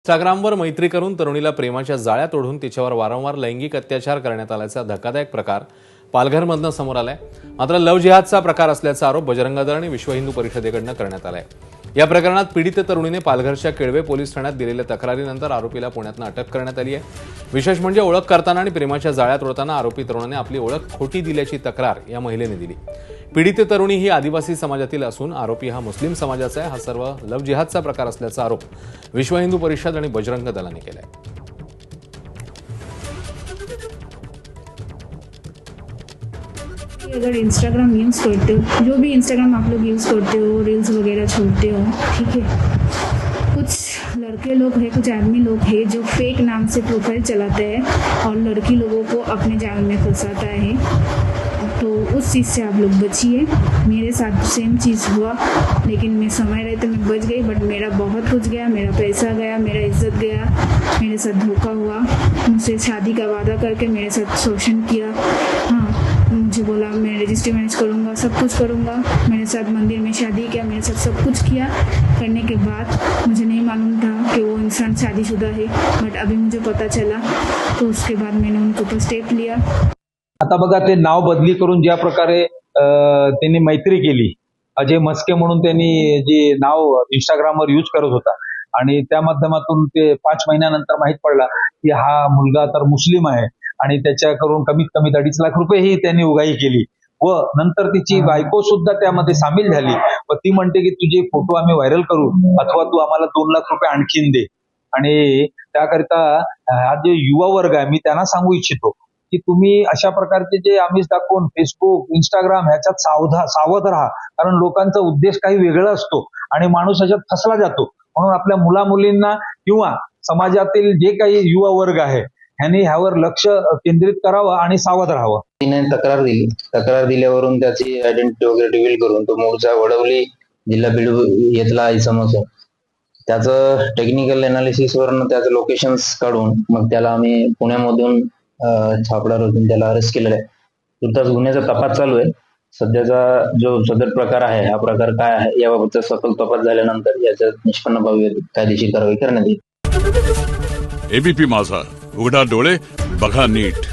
इंस्टाग्रामवर मैत्री करून तरुणीला प्रेमाच्या जाळ्यात ओढून तिच्यावर वारंवार लैंगिक अत्याचार करण्यात आल्याचा धक्कादायक प्रकार पालघरमधनं समोर आलाय। मात्र लव्ह जिहादचा प्रकार असल्याचा आरोप बजरंग दल आणि विश्व हिंदू परिषदेकडनं करण्यात आलाय। या प्रकरणात पीडित तरुणीने पालघरच्या केळवे पोलीस ठाण्यात दिलेल्या तक्रारीनंतर आरोपीला पुण्यातून अटक करण्यात आली आहे। विशेष म्हणजे ओळख करताना आणि प्रेमाच्या जाळ्यात ओढताना आरोपी तरुणाने आपली ओळख खोटी दिल्याची तक्रार या महिलेने दिली। पीडित तरुणी ही आदिवासी समाजातील असून आरोपी हा मुस्लिम समाजाचा आहे। हा सर्व लव्ह जिहादचा प्रकार असल्याचा आरोप विश्व हिंदू परिषद आणि बजरंग दलाने केलाय। अगर इंस्टाग्राम यूज़ करते हो, जो भी इंस्टाग्राम आप लोग यूज़ करते हो, रील्स वगैरह छोड़ते हो, ठीक है। कुछ लड़के लोग हैं, कुछ आदमी लोग हैं जो फेक नाम से प्रोफाइल चलाते हैं और लड़की लोगों को अपने जाल में फंसाता है। तो उस चीज़ से आप लोग बचिए। मेरे साथ सेम चीज़ हुआ, लेकिन मैं समय रहते मैं बच गई, बट मेरा बहुत कुछ गया, मेरा पैसा गया, मेरा इज्जत गया, मेरे साथ धोखा हुआ। मुझसे शादी का वादा करके मेरे साथ शोषण किया। हाँ, मुझे बोला मैं रजिस्ट्री मैनेज करूँगा, सब कुछ करूँगा। मेरे साथ मंदिर में शादी किया, मेरे साथ सब कुछ किया। करने के बाद मुझे नहीं मालूम था कि वो इंसान शादीशुदा है, बट अभी मुझे पता चला, तो उसके बाद मैंने उनके ऊपर स्टेप लिया। आता बघा, ते नाव बदली करून ज्या प्रकारे त्यांनी मैत्री केली, अजय मस्के म्हणून त्यांनी जे नाव इंस्टाग्रामवर यूज करत होता आणि त्या माध्यमातून ते 5 महिन्यानंतर माहित पडला की हा मुलगा तर मुस्लिम आहे आणि त्याच्याकडून कमीत कमी 2.5 लाख रुपये ही त्यांनी उगाही केली व नंतर तिची बायको सुद्धा त्यामध्ये सामील झाली व ती म्हणते की तुझे फोटो आम्ही व्हायरल करू अथवा तू आम्हाला 2 लाख रुपये आणखीन दे। आणि त्याकरिता हा जे युवा वर्ग आहे, मी त्यांना सांगू इच्छितो की तुम्ही अशा प्रकारचे जे आमिष दाखवून फेसबुक, इंस्टाग्राम ह्याच्यात सावध राहा, कारण लोकांचा उद्देश काही वेगळा असतो आणि माणूस ह्याच्यात फसला जातो। म्हणून आपल्या मुला मुलींना किंवा समाजातील जे काही युवा वर्ग आहे ह्यांनी ह्यावर लक्ष केंद्रित करावं आणि सावध राहावं। तिने तक्रार दिल्यावरून त्याची आयडेंटिटी वगैरे रिव्हील करून तो मूळचा वडवली जिल्हा बीड येथला इसम होता। त्याचं टेक्निकल अनालिसिस वरून त्याचं लोकेशन्स काढून मग त्याला आम्ही पुण्यामधून छापडा रचून त्याला अरेस्ट केलेलं आहे। तुर्तास गुन्ह्याचा तपास चालू आहे। सध्याचा जो सदर प्रकार आहे, हा प्रकार काय आहे याबाबतचा सखोल तपास झाल्यानंतर याच्यात निष्पन्न कायदेशीर कारवाई करण्यात येईल। एबीपी माझा, उघडा डोळे बघा नीट।